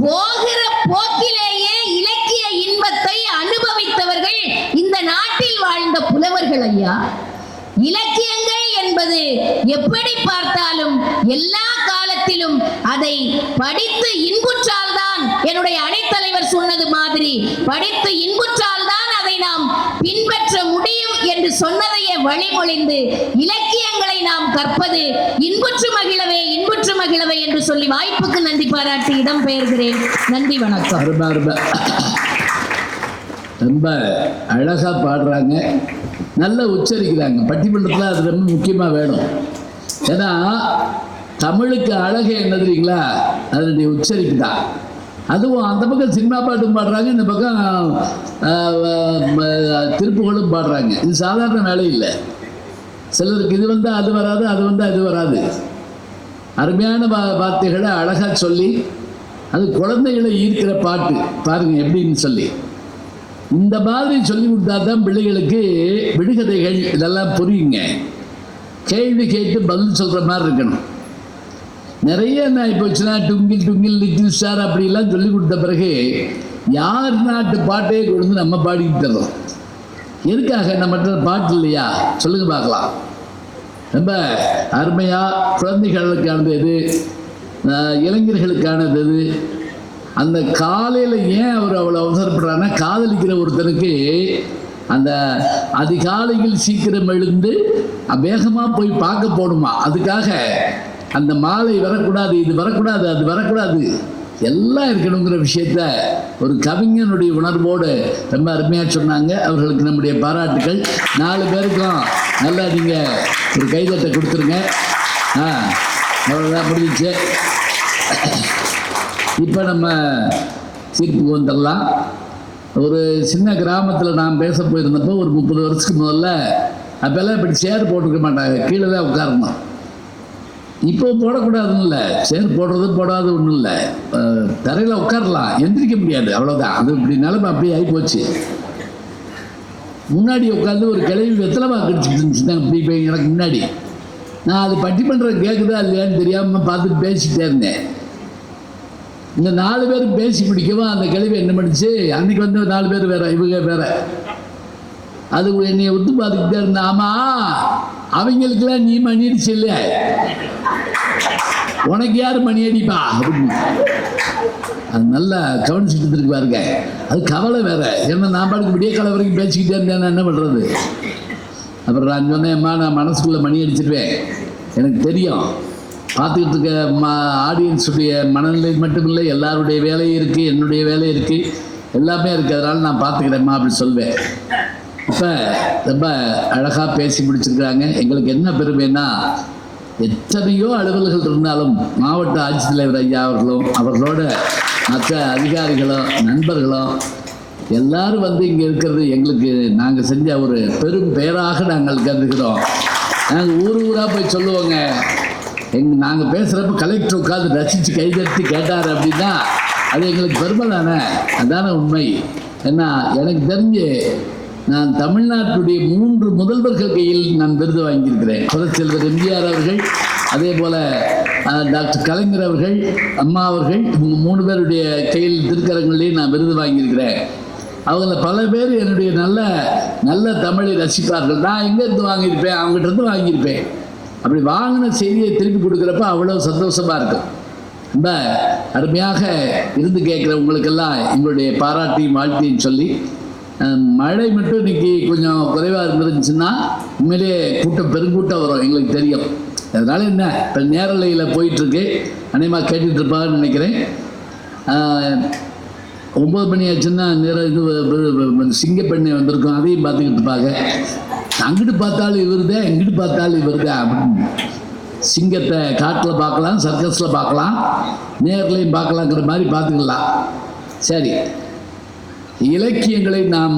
போகிற போக்கிலேயே இலக்கிய இன்பத்தை அனுபவித்தவர்கள் இந்த நாட்டில் வாழ்ந்த புலவர்கள் ஐயா. இலக்கியங்கள் என்பது எப்படி பார்த்தாலும் எல்லா காலத்திலும் அதை படித்து இன்புற்றால்தான், என்னுடைய அணைத்தலைவர் சொன்னது மாதிரி, படித்து இன்புற்றால்தான் அதை நாம் பின்பற்ற முடியும் என்று சொன்னதையே வழிமொழிந்து இலக்கியங்களை நாம் கற்பது இன்புற்று மகிழவே இன்புற்று மகிழவே என்று சொல்லி வாய்ப்புக்கு நன்றி பாராட்டி இடம் பெயர்கிறேன். நன்றி, வணக்கம். ரொம்ப அழகா பாடுறாங்க, நல்லா உச்சரிக்கிறாங்க. பட்டிமன்றத்தில் அது ரொம்ப முக்கியமாக வேணும். ஏன்னா தமிழுக்கு அழகு என்ன தெரியுங்களா, அதனுடைய உச்சரிப்பு தான். அதுவும் அந்த பக்கம் சினிமா பாட்டும் பாடுறாங்க, இந்த பக்கம் திருப்புகளும் பாடுறாங்க. இது சாதாரண வேலை இல்லை. சிலருக்கு இது வந்தால் அது வராது, அது வந்தால் அது வராது. அருமையான வார்த்தைகளை அழகாக சொல்லி, அது குழந்தைகளை ஈர்க்கிற பாட்டு பாருங்க எப்படின்னு சொல்லி. இந்த மாதிரி சொல்லி கொடுத்தா தான் பிள்ளைகளுக்கு விடுகதைகள் இதெல்லாம் புரியுங்க. கேள்வி கேட்டு பதில் சொல்கிற மாதிரி இருக்கணும். நிறைய என்ன போச்சுன்னா டுங்கில் டுங்கில் லிட்டில் ஸ்டார் அப்படிலாம் சொல்லி கொடுத்த பிறகு யார் நாட்டு பாட்டையே கொண்டு நம்ம பாடிக்கிட்டு தரோம். எதுக்காக நம்மகிட்ட பாட்டு இல்லையா சொல்லுங்க பார்க்கலாம். ரொம்ப அருமையாக குழந்தைகளுக்கானது எது, இளைஞர்களுக்கானது எது, அந்த காலையில் ஏன் அவர் அவ்வளோ அவசரப்படுறாருன்னா, காதலிக்கிற ஒருத்தனுக்கு அந்த அதிகாலையில் சீக்கிரம் எழுந்து வேகமாக போய் பார்க்க போகணுமா, அதுக்காக அந்த மாலை வரக்கூடாது, இது வரக்கூடாது, அது வரக்கூடாது, எல்லாம் இருக்கணுங்கிற விஷயத்த ஒரு கவிஞனுடைய உணர்வோடு ரொம்ப அருமையாக சொன்னாங்க. அவர்களுக்கு நம்முடைய பாராட்டுக்கள். 4 பேருக்கும் நல்லா நீங்கள் ஒரு கைதட்டை கொடுத்துருங்க. அவ்வளோதான், முடிஞ்சிச்சு. இப்போ நம்ம தீர்ப்புக்கு வந்துடலாம். ஒரு சின்ன கிராமத்தில் நான் பேச போயிருந்தப்போ ஒரு 30 வருஷத்துக்கு முதல்ல அப்போல்லாம் இப்படி சேர் போட்டுக்க மாட்டாங்க, கீழே தான் உட்காரணும். இப்போ போடக்கூடாதுன்னு இல்லை, சேர் போடுறது போடாது ஒன்றும் இல்லை, தரையில் உட்காரலாம், எந்திரிக்க முடியாது, அவ்வளோதான். அது இப்படி நிலைமை அப்படியே ஆகிப்போச்சு. முன்னாடி உட்காந்து ஒரு கிளவி வெத்தலைமா கடிச்சிட்டு இருந்துச்சுன்னா இப்படி போய் எனக்கு முன்னாடி. நான் அது பட்டிமன்றம் கேட்குதா இல்லையான்னு தெரியாமல் பார்த்துட்டு பேசிக்கிட்டே இருந்தேன். இந்த 4 பேர் பேசி பிடிக்கவும் அந்த கிளவி என்ன பண்ணிச்சு, அன்னைக்கு வந்து 4 பேர் வேற, இவங்க வேற. அது என்னை ஒத்து பார்த்துக்கிட்டே இருந்தேன். ஆமாம், அவங்களுக்கெல்லாம் நீ மணி அடிச்சு இல்லை, உனக்கு யார் மணி அடிப்பா அப்படின்னு. அது நல்லா கவனிச்சுட்டு இருக்கு பாருங்க. அது கவலை வேற. ஏன்னா நான் பாட்டுக்கு விடிய காலை வரைக்கும் பேசிக்கிட்டே இருந்தேன், என்ன பண்ணுறது. அப்புறம் நான் சொன்னேன்மா, நான் மனசுக்குள்ளே மணி அடிச்சிருவேன், எனக்கு தெரியும். பார்த்துக்கிட்டு இருக்க ஆடியன்ஸுடைய மனநிலை மட்டும் இல்லை, எல்லாருடைய வேலையும் இருக்குது, என்னுடைய வேலை இருக்குது, எல்லாமே இருக்குது, அதனால் நான் பார்த்துக்கிறேம்மா அப்படி சொல்வேன். இப்போ ரொம்ப அழகாக பேசி முடிச்சிருக்கிறாங்க. எங்களுக்கு என்ன பெருமைன்னா, எத்தனையோ அலுவலர்கள் இருந்தாலும் மாவட்ட ஆட்சித்தலைவர் ஐயா அவர்களும் அவர்களோட மற்ற அதிகாரிகளும் நண்பர்களும் எல்லாரும் வந்து இங்கே இருக்கிறது எங்களுக்கு நாங்கள் செஞ்ச ஒரு பெரும் பெயராக நாங்கள் கருதுகிறோம். நாங்கள் ஊராக போய் சொல்லுவோங்க, நாங்கள் பேசுகிறப்ப கலெக்டர் உட்காந்து ரசித்து கைதட்டி கேட்டார் அப்படின்னா அது எங்களுக்கு பெருமை தானே, அதான உண்மை. ஏன்னா எனக்கு தெரிஞ்சு நான் தமிழ்நாட்டுடைய 3 முதல்வர்கள் கையில் நான் விருது வாங்கியிருக்கிறேன். புரட்சித்தலைவர் எம்ஜிஆர் அவர்கள், அதே போல் டாக்டர் கலைஞர் அவர்கள், அம்மா அவர்கள், இவங்க 3 பேருடைய கையில் திருக்கரங்களையும் நான் விருது வாங்கியிருக்கிறேன். அவங்கள பல பேர் என்னுடைய நல்ல நல்ல தமிழை ரசிப்பார்கள். நான் எங்கேருந்து வாங்கியிருப்பேன், அவங்ககிட்ட இருந்து வாங்கியிருப்பேன். அப்படி வாங்கின செய்தியை திருப்பி கொடுக்குறப்ப அவ்வளோ சந்தோஷமாக இருக்கும். ரொம்ப அருமையாக இருந்து கேட்குறவங்களுக்கெல்லாம் எங்களுடைய பாராட்டியும் வாழ்த்தையும் சொல்லி, மழை மட்டும் இன்னைக்கு கொஞ்சம் குறைவாக இருந்துருந்துச்சுன்னா உண்மையிலே கூட்டம் பெருங்கூட்டம் வரும், எங்களுக்கு தெரியும். அதனால் என்ன, இப்போ நேரலையில் போயிட்டுருக்கு, அநேகமாக கேட்டுட்டு இருப்பாங்கன்னு நினைக்கிறேன். 9 மணி ஆச்சுன்னா நேரம் இது சிங்கப்பெண்ணை வந்திருக்கோம், அதையும் பார்த்துக்கிட்டு இருப்பாங்க. அங்கிட்டு பார்த்தாலும் இவருதே, இங்கிட்டு பார்த்தாலும் இவருதே அப்படின்னு. சிங்கத்தை காட்டில் பார்க்கலாம், சர்க்கஸில் பார்க்கலாம், நேர்லையும் பார்க்கலாங்கிற மாதிரி பார்த்துக்கலாம். சரி, இலக்கியங்களை நாம்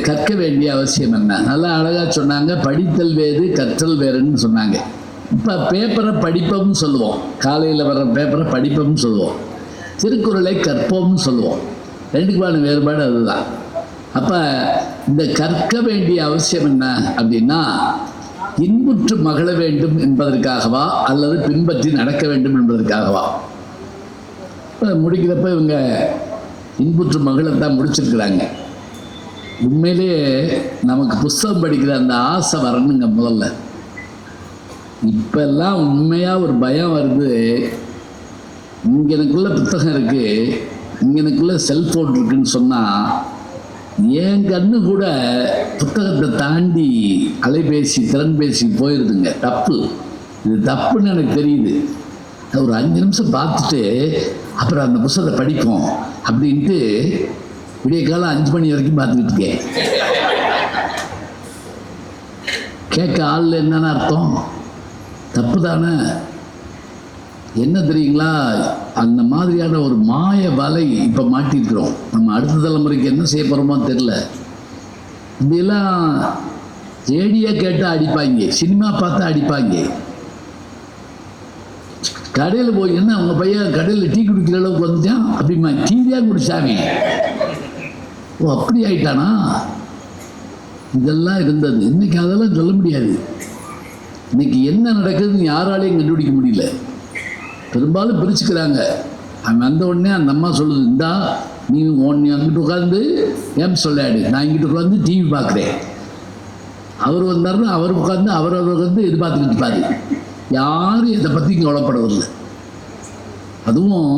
கற்க வேண்டிய அவசியம் என்ன? நல்லா அழகாக சொன்னாங்க, படித்தல் வேறு கற்றல் வேறுன்னு சொன்னாங்க. இப்போ பேப்பரை படிப்போம்னு சொல்லுவோம், காலையில் வர்ற பேப்பரை படிப்போம்னு சொல்லுவோம், திருக்குறளை கற்போம்னு சொல்லுவோம். ரெண்டுக்குமான வேறுபாடு அதுதான். அப்போ இந்த கற்க வேண்டிய அவசியம் என்ன அப்படின்னா, இன்புற்று மகிழ வேண்டும் என்பதற்காகவா அல்லது பின்பற்றி நடக்க வேண்டும் என்பதற்காகவா? இப்போ முடிக்கிறப்ப இவங்க இன்புற்று மகளத்தான் முடிச்சிருக்கிறாங்க. உண்மையிலேயே நமக்கு புஸ்தகம் படிக்கிற அந்த ஆசை வரணுங்க முதல்ல. இப்பெல்லாம் உண்மையாக ஒரு பயம் வருது. இங்கே எனக்குள்ள புத்தகம் இருக்குது, இங்கே எனக்குள்ள செல்ஃபோன் இருக்குன்னு சொன்னால் என் கண்ணு கூட புத்தகத்தை தாண்டி அலைபேசி திறன்பேசி போயிடுதுங்க. தப்பு, இது தப்புன்னு எனக்கு தெரியுது. ஒரு 5 நிமிஷம் பார்த்துட்டு அப்புறம் அந்த புத்தகத்தை படிப்போம் அப்படின்ட்டு விடிய காலம் 5 மணி வரைக்கும் பார்த்துக்கிட்டு இருக்கேன். கேட்க ஆள் என்னன்னு அர்த்தம்? தப்பு தானே. என்ன தெரியுங்களா, அந்த மாதிரியான ஒரு மாய வலை இப்போ மாட்டிருக்கிறோம். நம்ம அடுத்த தலைமுறைக்கு என்ன செய்ய போகிறோமோ தெரியல. இப்படியெல்லாம் ரேடியோ கேட்டால் அடிப்பாங்க, சினிமா பார்த்தா அடிப்பாங்க. கடையில் போய் என்ன அவங்க பையன் கடையில் டீ குடிக்கிற அளவுக்கு வந்துட்டான் அப்படிமா, டீ தான் குடிச்சாங்க. ஓ அப்படி ஆயிட்டானா? இதெல்லாம் இருந்தது. இன்னைக்கு அதெல்லாம் சொல்ல முடியாது. இன்னைக்கு என்ன நடக்குதுன்னு யாராலையும் கண்டுபிடிக்க முடியல. பெரும்பாலும் பிரிச்சுக்கிறாங்க. அவன் வந்த உடனே அந்த அம்மா சொல்லுது, இந்தா நீ அங்கிட்டு உட்காந்து கேம் சொல்லாடு, நான் இங்கிட்டு உட்காந்து டிவி பார்க்குறேன். அவர் வந்தாருன்னா அவர் உட்காந்து அவர் வந்து இது பார்த்துக்கிட்டு இருப்பாரு. யாரும் இதை பற்றி கவலைப்படுவதில்லை. அதுவும்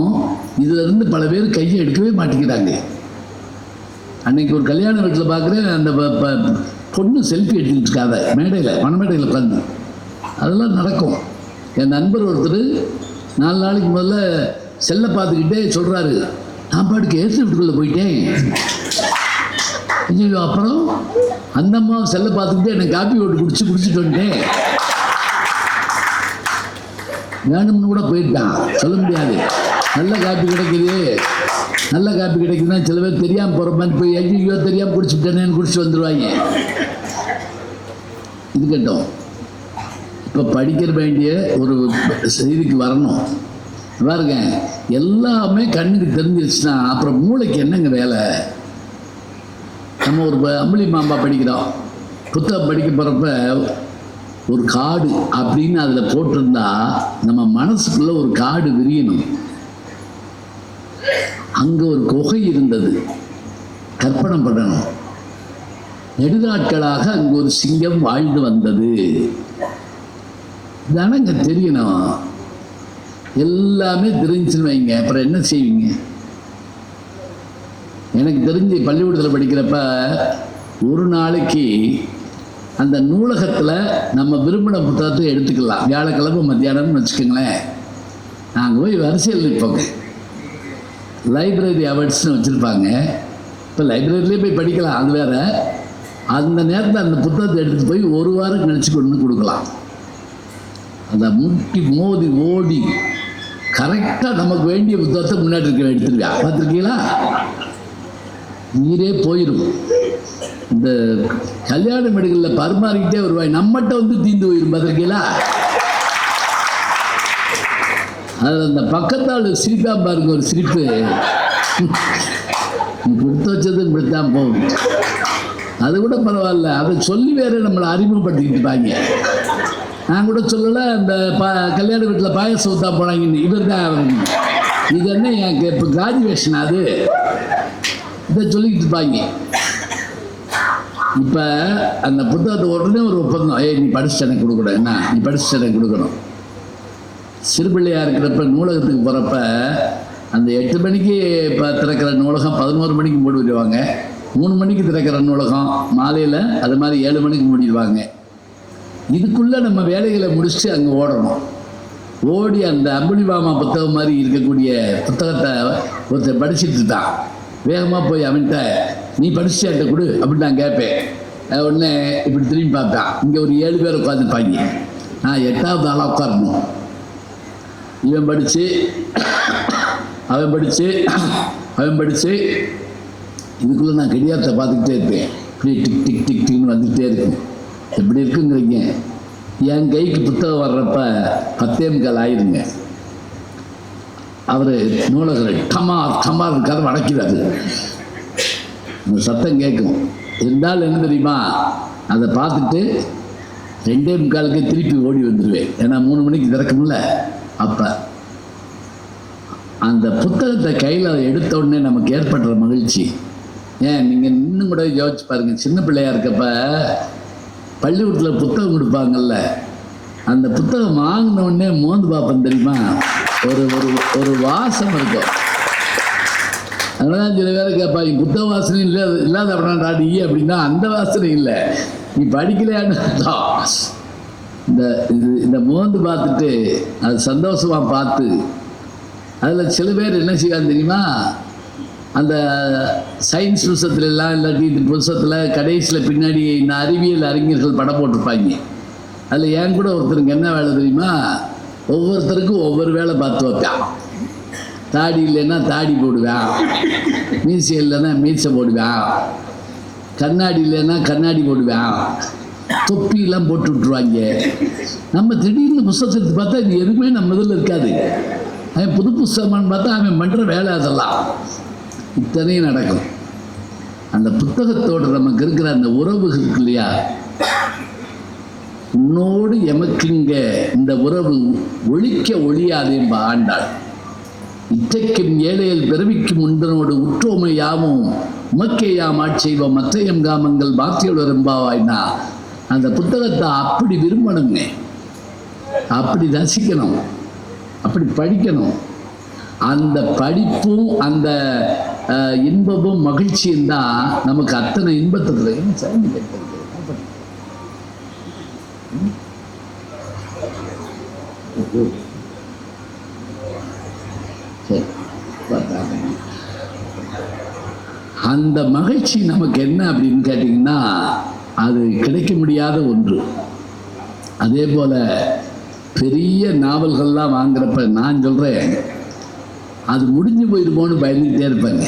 இதிலிருந்து பல பேர் கையை எடுக்கவே மாட்டேங்கிறாங்க. அன்னைக்கு ஒரு கல்யாண வீட்டில் பார்க்குறேன், அந்த பொண்ணு செல்ஃபி எடுத்துக்கிட்டு இருக்காத மேடையில், மணமேடையில் உட்காந்து. அதெல்லாம் நடக்கும். என் நண்பர் ஒருத்தர் 4 நாளைக்கு முதல்ல செல்லை பார்த்துக்கிட்டே சொல்கிறாரு, நான் பாட்டுக்கு ஏசி வீட்டுக்குள்ளே போயிட்டேன். ஐயோ, அப்புறம் அந்த அம்மா செல்லை பார்த்துக்கிட்டே எனக்கு காப்பி ஓட்டு குடிச்சிட்டு வந்துட்டேன். வேணும்னு கூட போயிட்டான், சொல்ல முடியாது. நல்ல காப்பி கிடைக்குது, நல்ல காப்பி கிடைக்குதுன்னா சில பேர் தெரியாமல் போகிற மாதிரி போய் ஐயோ தெரியாமல் குடிச்சுட்டேனேன்னு குடிச்சு வந்துடுவாங்க. இது கேட்டோம். இப்போ படிக்கிற வேண்டிய ஒரு செய்திக்கு வரணும். பாருங்க, எல்லாமே கண்ணுக்கு தெரிஞ்சிருச்சுன்னா அப்புறம் மூளைக்கு என்னங்க வேலை? நம்ம ஒரு அம்புலி மாம்பா படிக்கிறோம், புத்தகம் படிக்க போகிறப்ப ஒரு காடு அப்படின்னு அதில் போட்டிருந்தா நம்ம மனசுக்குள்ள ஒரு காடு விரியணும். அங்கே ஒரு குகை இருந்தது, கற்பனை பண்ணணும். நெடுநாட்களாக அங்கே ஒரு சிங்கம் வாழ்ந்து வந்தது. தானங்க தெரியணும். எல்லாமே தெரிஞ்சுன்னு வைங்க, அப்புறம் என்ன செய்வீங்க? எனக்கு தெரிஞ்சு பள்ளிக்கூடத்தில் படிக்கிறப்ப ஒரு நாளைக்கு அந்த நூலகத்தில் நம்ம விரும்பின புத்தகத்தை எடுத்துக்கலாம். வியாழக்கிழமை மத்தியானம்னு வச்சுக்கோங்களேன், நாங்கள் போய் வரிசையில் நிற்போங்க. லைப்ரரி அவார்ட்ஸ்னு வச்சுருப்பாங்க. இப்போ லைப்ரரியிலே போய் படிக்கலாம், அது வேறு. அந்த நேரத்தில் அந்த புத்தகத்தை எடுத்துகிட்டு போய் ஒரு வாரம் கழிச்சு கொண்டு கொடுக்கலாம். அதை முட்டி மோதி ஓடி கரெக்டாக நமக்கு வேண்டிய புத்தகத்தை முன்னாடி இருக்க எடுத்துருக்கா. பார்த்துருக்கீங்களா? நீரே போயிடும். இந்த கல்யாண வீடுகளில் பரிமாறிக்கிட்டே வருவாய், நம்மகிட்ட வந்து தீந்து போயிடும். பார்த்துருக்கீங்களா? அதில் அந்த பக்கத்தால் சிரிப்பா பாருங்க, ஒரு சிரிப்பு. கொடுத்து வச்சது இப்படித்தான் போகும். அது கூட பரவாயில்ல, அதை சொல்லி வேற நம்மளை அறிமுகப்படுத்திக்கிட்டு இருப்பாங்க. நான் கூட சொல்லலை, அந்த கல்யாண வீட்டில் பாயசம் ஊற்றா போனாங்கன்னு. இவர் தான் இது என்ன எனக்கு இப்போ கிராஜுவேஷன் அது, இதை சொல்லிக்கிட்டு இருப்பாங்க. இப்போ அந்த புத்தகத்தை உடனே ஒரு ஒப்பந்தம், நீ படிச்சுட்டு எனக்கு கொடுக்கணும், என்ன நீ படிச்சுட்டு எனக்கு கொடுக்கணும். சிறுபிள்ளையாக இருக்கிறப்ப நூலகத்துக்கு போகிறப்ப அந்த 8 மணிக்கு இப்போ திறக்கிற நூலகம் 11 மணிக்கு மூடி விடுவாங்க. 3 மணிக்கு திறக்கிற நூலகம் மாலையில் அது மாதிரி 7 மணிக்கு மூடிடுவாங்க. இதுக்குள்ளே நம்ம வேலைகளை முடிச்சுட்டு அங்கே ஓடணும். ஓடி அந்த அம்புலிபாமா புத்தகம் மாதிரி இருக்கக்கூடிய புத்தகத்தை ஒருத்தர் படிச்சுட்டு இருக்கான். வேகமாக போய் அவன்கிட்ட நீ படிச்சுட்டு என்கிட்ட கொடு அப்படின்னு நான் கேட்பேன். உடனே இப்படி திரும்பி பார்த்தான், இங்கே ஒரு 7 பேர் உட்காந்துருப்பாங்க. நான் 8வது ஆளாக உட்காரணும். இவன் படித்து அவன் படித்து இதுக்குள்ளே நான் கடியாரத்தை பார்த்துக்கிட்டே இருப்பேன். இப்படி டிக் டிக் டிக் டிக்னு வந்துகிட்டே இருக்கும். எப்படி இருக்குங்கிறீங்க? என் கைக்கு புத்தகம் வர்றப்ப 10:45 ஆயிருங்க. அவர் நூலகர் டமார் கதை அடைக்கிறாரு. இந்த சத்தம் கேட்கும். இருந்தாலும் என்ன தெரியுமா, அதை பார்த்துட்டு 2:45 திருப்பி ஓடி வந்துடுவேன். ஏன்னா 3 மணிக்கு திறக்கும்ல. அப்போ அந்த புத்தகத்தை கையில் அதை எடுத்த உடனே நமக்கு ஏற்படுற மகிழ்ச்சி. ஏன் நீங்கள் இன்னும் கூட யோசிச்சு பாருங்க, சின்ன பிள்ளையா இருக்கப்ப பள்ளிக்கூடத்தில் புத்தகம் கொடுப்பாங்கல்ல, அந்த புத்தகம் வாங்கின உடனே மோந்து பார்ப்பேன் தெரியுமா, ஒரு ஒரு ஒரு வாசம் இருக்கும். அதனால சில பேர் கேட்பாங்க, புத்தக வாசனை இல்லாத அப்படின்னாடி அப்படின்னா அந்த வாசனை இல்லை, நீ படிக்கலையான்னு அர்த்தம். இந்த மோந்து பார்த்துட்டு அது சந்தோஷமாக பார்த்து, அதில் சில பேர் என்ன செய்வாங்க தெரியுமா, அந்த சயின்ஸ் புத்தகத்துலலாம் இல்லாட்டி இந்த புத்தகத்தில் கடைசியில் பின்னாடி இந்த அறிவியல் அறிஞர்கள் படம் போட்டிருப்பாங்க. அதில் ஏன் கூட ஒருத்தருக்கு என்ன வேலை தெரியுமா, ஒவ்வொருத்தருக்கும் ஒவ்வொரு வேலை பார்த்து வைப்பான். தாடி இல்லைன்னா தாடி போடுவேன், மீசை இல்லைன்னா மீசை போடுவேன், கண்ணாடி இல்லைன்னா கண்ணாடி போடுவேன், தொப்பியெல்லாம் போட்டு விட்டுருவாங்க. நம்ம திடீர்னு புத்தகத்தை எடுத்து பார்த்தா இது எதுவுமே நம்ம இதில் இருக்காது. அவன் புது புத்தகமானு பார்த்தா அவன் பண்ணுற வேலை அதெல்லாம் இத்தனையும் நடக்கும். அந்த புத்தகத்தோடு நமக்கு இருக்கிற அந்த உறவு இருக்கு இல்லையா, உன்னோடு எமக்குங்க இந்த உறவு ஒழிக்க ஒழியாதேன்பா ஆண்டாள். இற்றைக்கும் ஏழையில் பிறவிக்கும் உண்டனோடு உற்றோமை யாமும் உமக்கே யாம் ஆட்செய்வோம் மற்றையம் காமங்கள் பாக்கியோடு ரொம்பாவாய்னா, அந்த புத்தகத்தை அப்படி விரும்பணுங்க, அப்படி ரசிக்கணும், அப்படி படிக்கணும். அந்த படிப்பும் அந்த இன்பமும் மகிழ்ச்சியும் தான் நமக்கு அத்தனை இன்பத்தை. அந்த மகிழ்ச்சி நமக்கு என்ன அப்படின்னு கேட்டிங்கன்னா, அது கிடைக்க முடியாத ஒன்று. அதே போல் பெரிய நாவல்கள்லாம் வாங்குறப்ப நான் சொல்கிறேன், அது முடிஞ்சு போயிருப்போன்னு பயந்துக்கிட்டே இருப்பேங்க.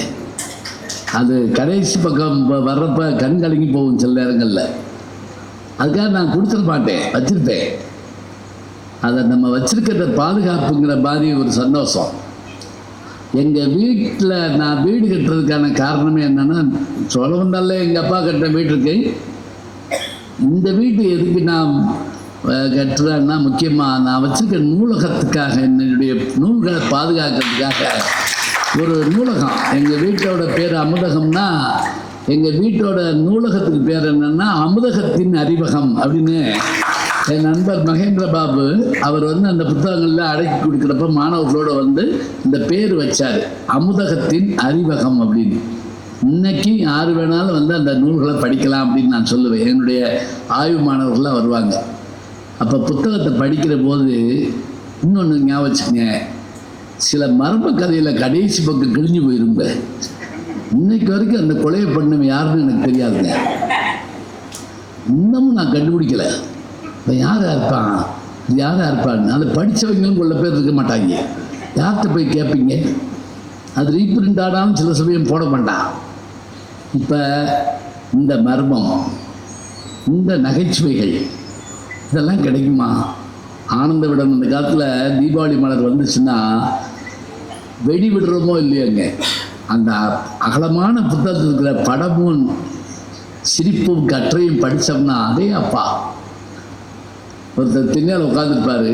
அது கடைசி பக்கம் வர்றப்ப கண் கலங்கி போகும் சில நேரங்களில். அதுக்காக நான் கொடுத்துட மாட்டேன், வச்சுருப்பேன். அதை நம்ம வச்சுருக்கிறத பாதுகாப்புங்கிற மாதிரி ஒரு சந்தோஷம். எங்கள் வீட்டில் நான் வீடு கட்டுறதுக்கான காரணமே என்னென்னா, சொல்ல வந்தாலே எங்கள் அப்பா கட்டுற வீட்டுக்கு இந்த வீட்டு எதுக்கு நான் கட்டுறேன்னா, முக்கியமாக நான் வச்சுருக்க நூலகத்துக்காக, என்னுடைய நூல்களை பாதுகாக்கிறதுக்காக ஒரு நூலகம். எங்கள் வீட்டோட பேர் அமுதகம்னா, எங்கள் வீட்டோட நூலகத்துக்கு பேர் என்னென்னா அமுதகத்தின் அறிவகம் அப்படின்னு என் நண்பர் மகேந்திர பாபு அவர் அந்த புத்தகங்களில் அடக்கி கொடுக்குறப்ப மாணவர்களோடு இந்த பேர் வச்சார், அமுதகத்தின் அறிவகம் அப்படின்னு. இன்னைக்கு யார் வேணாலும் அந்த நூல்களை படிக்கலாம் அப்படின்னு நான் சொல்லுவேன். என்னுடைய ஆய்வு மாணவர்கள்லாம் வருவாங்க. அப்போ புத்தகத்தை படிக்கிற போது இன்னொன்று ஞாபகம் வச்சுங்க, சில மர்ம கதையில் கடைசி பக்கம் கிழிஞ்சு போயிருங்க. இன்னைக்கு வரைக்கும் அந்த கொலையை பண்ணவன் யாருன்னு எனக்கு தெரியாதுங்க. இன்னமும் நான் கண்டுபிடிக்கலை, இப்போ யாராக இருப்பான், யாராக இருப்பான்னு. அதை படித்தவங்களும் கொள்ள பேர் இருக்க மாட்டாங்க. யார்கிட்ட போய் கேட்பீங்க? அது ரீப்ரிண்ட் ஆனாலும் சில சமயம் போட மாட்டான். இப்போ இந்த மர்மம், இந்த நகைச்சுவைகள் இதெல்லாம் கிடைக்குமா? ஆனந்த விடம் இந்த காலத்தில் தீபாவளி மலர் வந்துச்சுன்னா வெடி விடுறோமோ இல்லையோங்க, அந்த அகலமான புத்தகத்தில் இருக்கிற படமும் சிரிப்பும் கற்றையும் படித்தோம்னா, அதே அப்பா ஒருத்தர் திண்ணையில் உட்காந்துருப்பார்,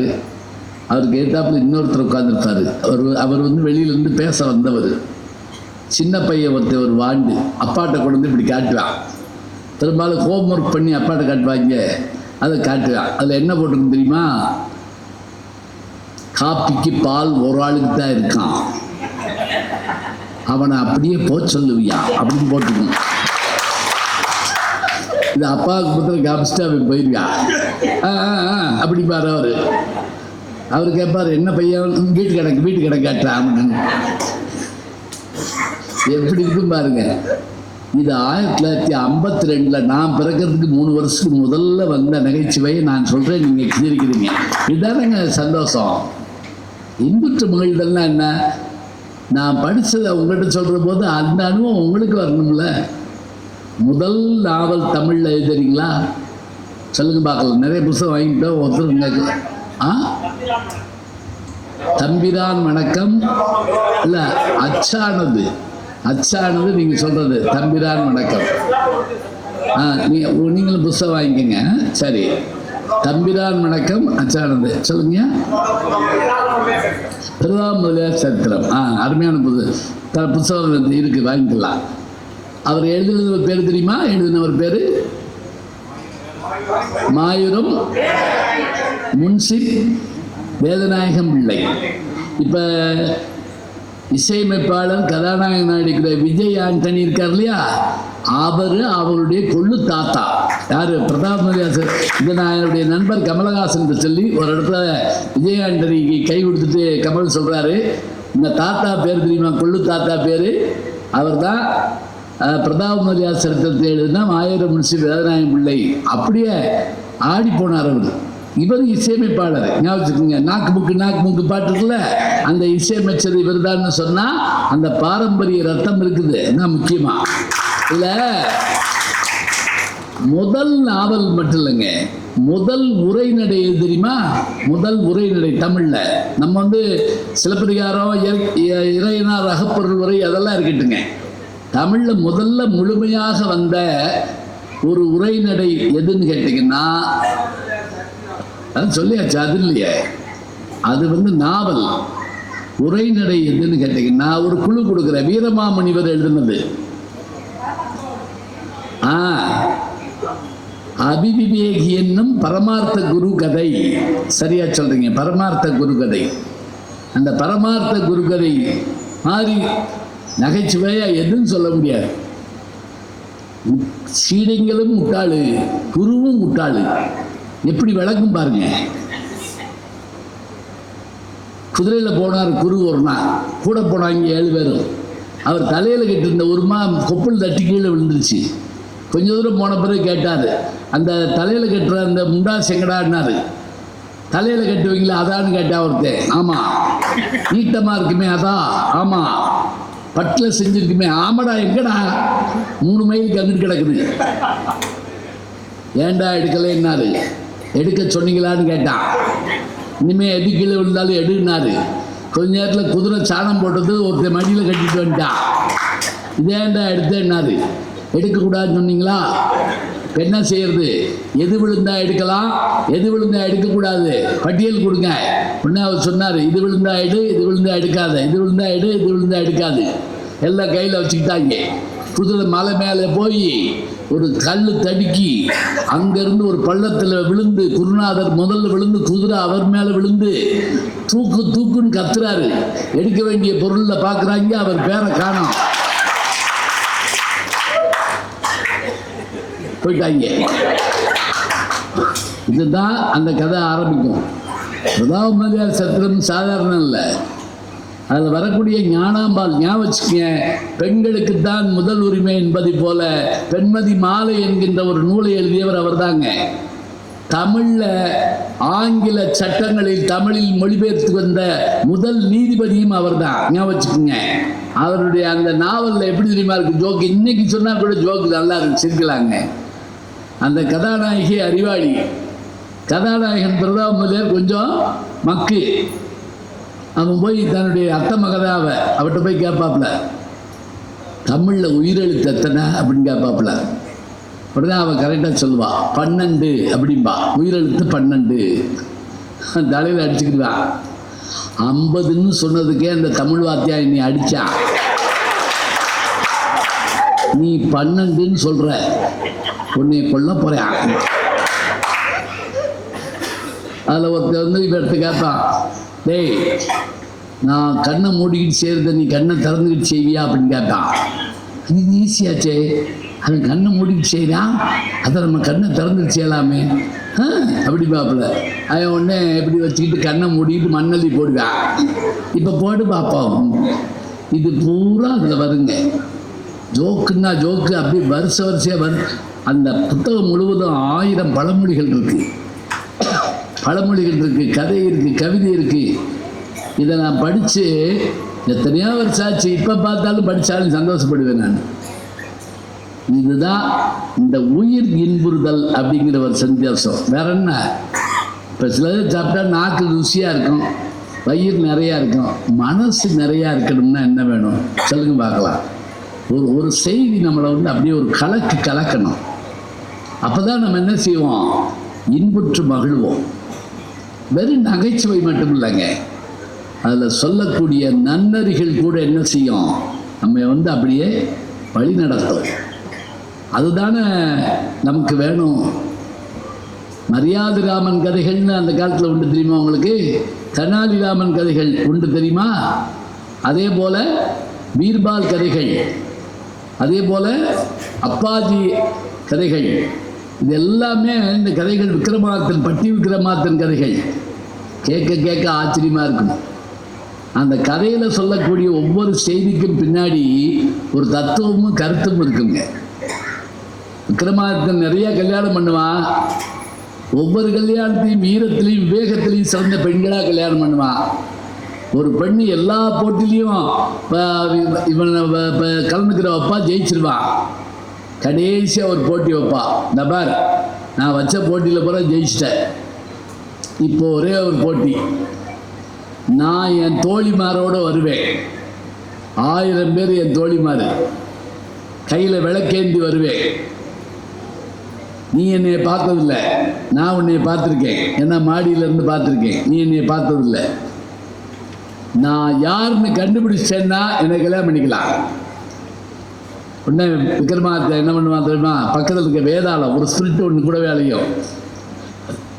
அவருக்கு ஏற்றாப்புல இன்னொருத்தர் உட்காந்துருப்பார். அவர் வெளியிலேருந்து பேச வந்தவர். சின்ன பையன் ஒருத்தர் ஒரு வாண்டு அப்பாட்ட கொண்டு வந்து இப்படி காட்டுவான். பெரும்பாலும் ஹோம் ஒர்க் பண்ணி அப்பாட்ட காட்டுவாங்க, அதை காட்டுவான். அதில் என்ன போட்டிருக்கு தெரியுமா? காப்பிக்கு பால் ஒரு ஆளுக்கு தான் இருக்கான், அவனை அப்படியே சொல்லுவியா அப்படின்னு போட்டுக்கணும். இது அப்பாவுக்கு பத்திரம் காப்பிச்சுட்டு அவன் போயிடுவா. அப்படி பாரு அவர் கேட்பார், என்ன பையன் வீட்டு கிடக்கு காட்டுறான் எப்படி இருக்கும் பாருங்க. இது 1952 நான் பிறக்கிறதுக்கு 3 வருஷத்துக்கு முதல்ல வந்த நகைச்சுவையை நான் சொல்கிறேன், நீங்கள் கிழிக்கிறீங்க. இதுதானங்க சந்தோஷம். இன்புற்று மகிழ்தல்னா என்ன? நான் படித்ததை உங்கள்கிட்ட சொல்கிற போது அந்த அனுபவம் உங்களுக்கு வரணும்ல. முதல் நாவல் தமிழில் எழுதுறீங்களா? சொல்லுங்க பார்க்கலாம். நிறைய புத்தகம் வாங்கிட்டோம். ஒருத்தர் தம்பிரான் வணக்கம் இல்லை, அச்சானது நீங்கள் சொல்கிறது தம்பிரான் வணக்கம். நீங்களும் புத்தகம் வாங்கிக்கங்க. சரி, தம்பிரான் வணக்கம் அச்சானது சொல்லுங்க. பிரதாப் முதலியார் சரித்திரம். அருமையான புத்தகம் இருக்கு, வாங்கிக்கலாம். அவர் எழுதினவர் பேர் தெரியுமா? எழுதினவர் பேரு மாயூரம் முன்சிப் வேதநாயகம் பிள்ளை. இப்ப இசையமைப்பாளர் கதாநாயகன் நடிக்கிற விஜய் ஆண்டனி இருக்கார் இல்லையா, அவருடைய கொள்ளு தாத்தா யாரு? பிரதாப் முதலியார். இதை நான் என்னுடைய நண்பர் கமலஹாசன் சொல்லி ஒரு இடத்துல விஜய் ஆண்டனிக்கு கை கொடுத்துட்டு கமல் சொல்றாரு, இந்த தாத்தா பேர் தெரியுமா? கொள்ளு தாத்தா பேரு அவர் தான் பிரதாப் முதலியார் சரித்திரத்தை எழுதுனா மாயூரம் முன்சிப் வேதநாயகம் பிள்ளை. அப்படியே ஆடி போனார் அவர். இவர் இசையமைப்பாளர், ஞாபகம். நாக்கு முக்கு பாட்டு இருக்குல்ல, அந்த இசையமைச்சது இவர் தான் சொன்னா அந்த பாரம்பரிய ரத்தம் இருக்குது. என்ன முக்கியமா இல்ல, முதல் நாவல் மட்டும் இல்லைங்க, முதல் உரைநடை எது தெரியுமா? முதல் உரைநடை தமிழ்ல. நம்ம சிலப்பதிகாரம், இறையனார், அகப்பொருள் உரை அதெல்லாம் இருக்கட்டுங்க. தமிழ்ல முதல்ல முழுமையாக வந்த ஒரு உரைநடை எதுன்னு கேட்டீங்கன்னா, அது சொல்லியாச்சு, அது இல்லையே, அது நாவல். உரைநடை எதுன்னு கேட்டீங்கன்னா ஒரு குழு கொடுக்குற வீரமாமுனிவர் எழுதுனது. அபிவிவேகி என்னும் பரமார்த்த குரு கதை. சரியா சொல்றீங்க, பரமார்த்த குரு கதை. அந்த பரமார்த்த குரு கதை மாதிரி நகைச்சுவையா எதுன்னு சொல்ல முடியாது. சீடங்களும் முட்டாளு, குருவும் முட்டாளு. எப்படி விளக்கும் பாருங்க. குதிரையில போனார் குரு ஒரு நாள், கூட போனாங்க 7 பேரும். அவர் தலையில கட்டிருந்த உருமா கொப்பல் தட்டி கீழே விழுந்துருச்சு. கொஞ்ச தூரம் போன பிறகு கேட்டாரு, அந்த தலையில கட்டுற அந்த முண்டா செங்கடாடினாரு. தலையில கட்டுவீங்களா அதான்னு கேட்டா ஒருத்தன். ஆமா. நீட்டமா இருக்குமே அதான். ஆமா. பட்டில் செஞ்சிருக்குமே. ஆமாடா. எங்கடா? 3 மைலுக்கு அங்கிட்டு கிடக்குது. ஏண்டா எடுக்கலைன்னாரு. எடுக்க சொன்னீங்களான்னு கேட்டான். இனிமே எது கீழே விழுந்தாலும் எடுனாரு. கொஞ்ச நேரத்தில் குதிரை சாணம் போட்டது ஒருத்தர் மடியில் கட்டிட்டு வந்துட்டான். இதேண்டா எடுத்தேன்னாரு. எடுக்கக்கூடாதுன்னு சொன்னீங்களா? என்ன செய்யறது? எது விழுந்தா எடுக்கலாம், எது விழுந்தா எடுக்கக்கூடாது, பட்டியல் கொடுங்க. உடனே அவர் சொன்னார், இது விழுந்தா எடு, இது விழுந்தா எடுக்காத, இது விழுந்தா எடு, இது விழுந்தா எடுக்காது. எல்லாம் கையில் வச்சுக்கிட்டாங்க. குதிரை மலை மேலே போய் ஒரு கல் தடுக்கி அங்கிருந்து ஒரு பள்ளத்தில் விழுந்து, குருநாதர் முதல்ல விழுந்து, குதிரை அவர் மேலே விழுந்து தூக்குன்னு கத்துறாரு. எடுக்க வேண்டிய பொருளில் பார்க்குறாங்க, அவர் பேரை காணோம், போயிட்டாங்க. இதுதான் அந்த கதை ஆரம்பிக்கும். பிரதாப் முதலியார் சரித்திரம் சாதாரணம் இல்லை. அதில் வரக்கூடிய ஞானாம்பாள், ஞாபகம் வச்சுக்கங்க, பெண்களுக்கு தான் முதல் உரிமை என்பதை போல பெண்மதி மாலை என்கின்ற ஒரு நூலை எழுதியவர் அவர் தாங்க. தமிழில் ஆங்கில சட்டங்களில் தமிழில் மொழிபெயர்த்து வந்த முதல் நீதிபதியும் அவர் தான். ஞாபகம் வச்சுக்கோங்க. அவருடைய அந்த நாவலில் எப்படி தெரியுமா இருக்கு ஜோக்கு? இன்னைக்கு சொன்னால் கூட ஜோக்கு நல்லா இருக்கு, சிரிக்கலாங்க. அந்த கதாநாயகி அறிவாளி, கதாநாயகன் பிரதாப் முதலியார் கொஞ்சம் மக்கு. அவன் போய் தன்னுடைய அத்தை மகதாவை அவட்ட போய் கேட்பாப்புல, தமிழில் உயிரெழுத்து எத்தனை அப்படின்னு கேட்பாப்புல. உடனே அவன் கரெக்டாக சொல்லுவா, 12 அப்படின்பா. உயிரெழுத்து 12. தலையில் அடிச்சுக்கிடுவான். 50ன்னு சொன்னதுக்கே அந்த தமிழ் வாத்தியா நீ அடிச்சான். நீ 12ன்னு சொல்ற, உன்னை கொல்ல போறேன். அதில் ஒருத்தர் இப்போ எடுத்து கேட்பான், டேய் நான் கண்ணை மூடிக்கிட்டு செய்கிறத நீ கண்ணை திறந்துக்கிட்டு செய்வியா அப்படின்னு கேட்பான். இது ஈஸியாச்சே, அது கண்ணை மூடிக்கிட்டு செய்கிறான், அதை நம்ம கண்ணை திறந்துட்டு செய்யலாமே அப்படி பார்ப்பல. அவன் உடனே எப்படி வச்சுக்கிட்டு கண்ணை மூடிக்கிட்டு மண்ணள்ளி போடுவான். இப்போ போட்டு பார்ப்போம். இது பூரா அதில் வருங்க. ஜோக்குன்னா ஜோக்கு அப்படியே வரிசையாக வரும். அந்த புத்தகம் முழுவதும் 1000 பழமொழிகள் இருக்குது, பழமொழிகள் இருக்குது, கதை இருக்குது, கவிதை இருக்குது. இதை நான் படித்து எத்தனையோ வருஷம் ஆச்சு. இப்போ பார்த்தாலும் படித்தாலும் சந்தோஷப்படுவேன் நான். இதுதான் இந்த உயிர் இன்புறுதல் அப்படிங்கிற ஒரு சந்தோஷம். வேற என்ன? இப்போ சிலது சாப்பிட்டா நாக்கு ருசியாக இருக்கும், வயிறு நிறையா இருக்கும், மனசு நிறையா இருக்கணும்னா என்ன வேணும் சொல்லுங்க பார்க்கலாம். ஒரு செய்தி நம்மளை அப்படியே ஒரு கலக்கணும். அப்போ தான் நம்ம என்ன செய்வோம்? இன்புற்று மகிழ்வோம். வெறும் நகைச்சுவை மட்டும் இல்லைங்க, அதில் சொல்லக்கூடிய நன்னறிகள் கூட என்ன செய்யும், நம்ம அப்படியே வழி நடத்தும். அதுதானே நமக்கு வேணும். மரியாதைராமன் கதைகள்னு அந்த காலத்தில் உண்டு தெரியுமா உங்களுக்கு? தெனாலிராமன் கதைகள் உண்டு தெரியுமா? அதே போல பீர்பால் கதைகள், அதே போல அப்பாஜி கதைகள், இது எல்லாமே இந்த கதைகள் விக்ரமாதித்தன், பட்டி விக்ரமாதித்தன் கதைகள் கேட்க கேட்க ஆச்சரியமாக இருக்கும். அந்த கதையில் சொல்லக்கூடிய ஒவ்வொரு செய்திக்கும் பின்னாடி ஒரு தத்துவமும் கருத்தும் இருக்குங்க. விக்ரமாதித்தன் நிறைய கல்யாணம் பண்ணுவான். ஒவ்வொரு கல்யாணத்தையும் வீரத்திலையும் விவேகத்திலையும் சிறந்த பெண்களாக கல்யாணம் பண்ணுவான். ஒரு பெண்ணு எல்லா போட்டிலையும் இவனை கலந்துக்கிற வைப்பா, ஜெயிச்சிருவான். கடைசியாக ஒரு போட்டி வைப்பா, இந்த பார் நான் வச்ச போட்டியில் பூரா ஜெயிச்சிட்டேன், இப்போ ஒரே ஒரு போட்டி, நான் என் தோழிமாரோடு வருவேன், 1000 பேர் என் தோழிமார், கையில் விளக்கேந்தி வருவேன். நீ என்னை பார்த்ததில்லை, நான் உன்னை பார்த்துருக்கேன், ஏன்னா மாடியிலேருந்து பார்த்துருக்கேன், நீ என்னை பார்த்ததில்லை. நான் யாருன்னு கண்டுபிடிச்சேன்னா என்னை கல்யாணம் பண்ணிக்கலாம். உடனே விக்ரமாதித்தன் என்ன பண்ணுவான் தெரியுமா? பக்கத்தில் இருக்க வேதாளம் ஒரு ஸ்பிரிட் ஒன்று கூட வேலையும்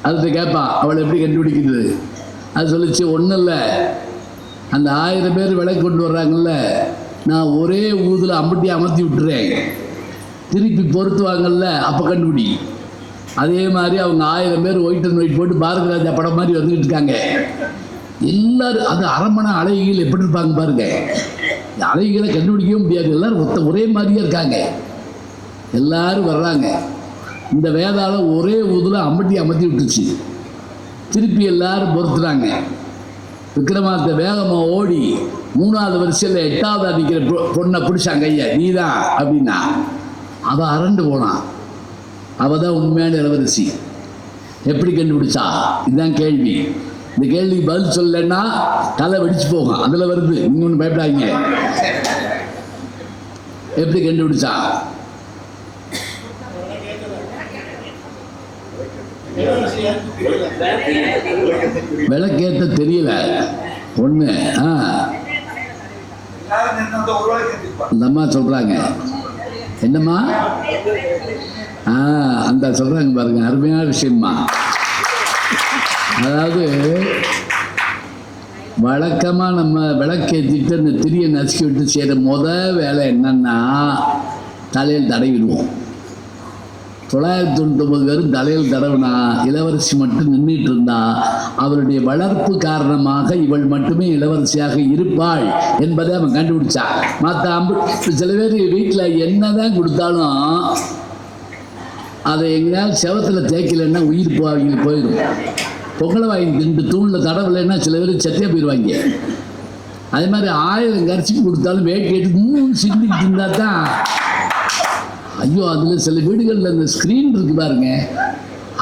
அதுகிட்ட கேட்பான், அவளை எப்படி கண்டுபிடிக்கிறது? அது சொல்லிச்சு, ஒன்றும் இல்லை, அந்த 1000 பேர் விலை கொண்டு வர்றாங்கல்ல, நான் ஒரே ஊதில் அம்பட்டி அமர்த்தி விட்டுறேன், திருப்பி பொருத்துவாங்கல்ல, அப்போ கண்டுபிடி. அதே மாதிரி அவங்க 1000 பேர் ஒயிட் அண்ட் ஒயிட் போட்டு பாரதி ராஜா படம் மாதிரி வந்துக்கிட்டு இருக்காங்க. எல்லாரும் அது அரண்மனை அழகிகள் எப்படி இருப்பாங்க பாருங்க. அழகிகளை கண்டுபிடிக்கவே முடியாது, எல்லாரும் ஒரே மாதிரியே இருக்காங்க. எல்லாரும் வர்றாங்க. இந்த வேதாளம் ஒரே ஊதில் அம்பட்டி அமர்த்தி விட்டுச்சு, திருப்பி எல்லாரும் பொறுத்துறாங்க. விக்ரமாதித்த வேகமாக ஓடி 3வது வரிசையில் 8வது அடிக்கிற பொண்ணை பிடிச்சாங்க, ஐயா நீதான் அப்படின்னா. அவள் அரண்டு போனான். அவள் தான் உண்மையான இளவரசி. எப்படி கண்டுபிடிச்சா? இதுதான் கேள்வி. இந்த கேள்விக்கு பதில் சொல்லலைன்னா தலை வெடிச்சு போகும். அதில் வருது, நீங்கள் ஒன்றும் பயப்படாதீங்க. எப்படி கண்டுபிடிச்சா? விளக்கேற்ற தெரியல ஒன்று. அந்த அம்மா சொல்கிறாங்க, என்னம்மா? அந்த சொல்கிறாங்க பாருங்க, அருமையான விஷயம்மா. அதாவது வழக்கமாக நம்ம விளக்கேற்றிட்டு அந்த திரியை நசுக்கி விட்டு செய்கிற வேலை என்னன்னா, தலையில் தடவிடுவோம். 999 பேரும் தலையில் தடவினா இளவரசி மட்டும் நின்றுட்டு இருந்தா, அவருடைய வளர்ப்பு காரணமாக இவள் மட்டுமே இளவரசியாக இருப்பாள் என்பதை அவன் கண்டுபிடிச்சா. மற்ற சில பேர் வீட்டில் என்னதான் கொடுத்தாலும் அதை எங்கேயாவது செவத்தில் தேய்க்கலைன்னா உயிர் போயிடும். பொங்கலை வாங்கி திண்டு தூணில் தடவில்லைன்னா சில பேர் செத்தியாக போயிடுவாங்க. அதே மாதிரி 1000 கரிசி கொடுத்தாலும் வேட்டி எடுத்து சிந்திட்டு இருந்தா தான். ஐயோ, அதில் சில வீடுகளில் இந்த ஸ்க்ரீன் இருக்கு பாருங்க,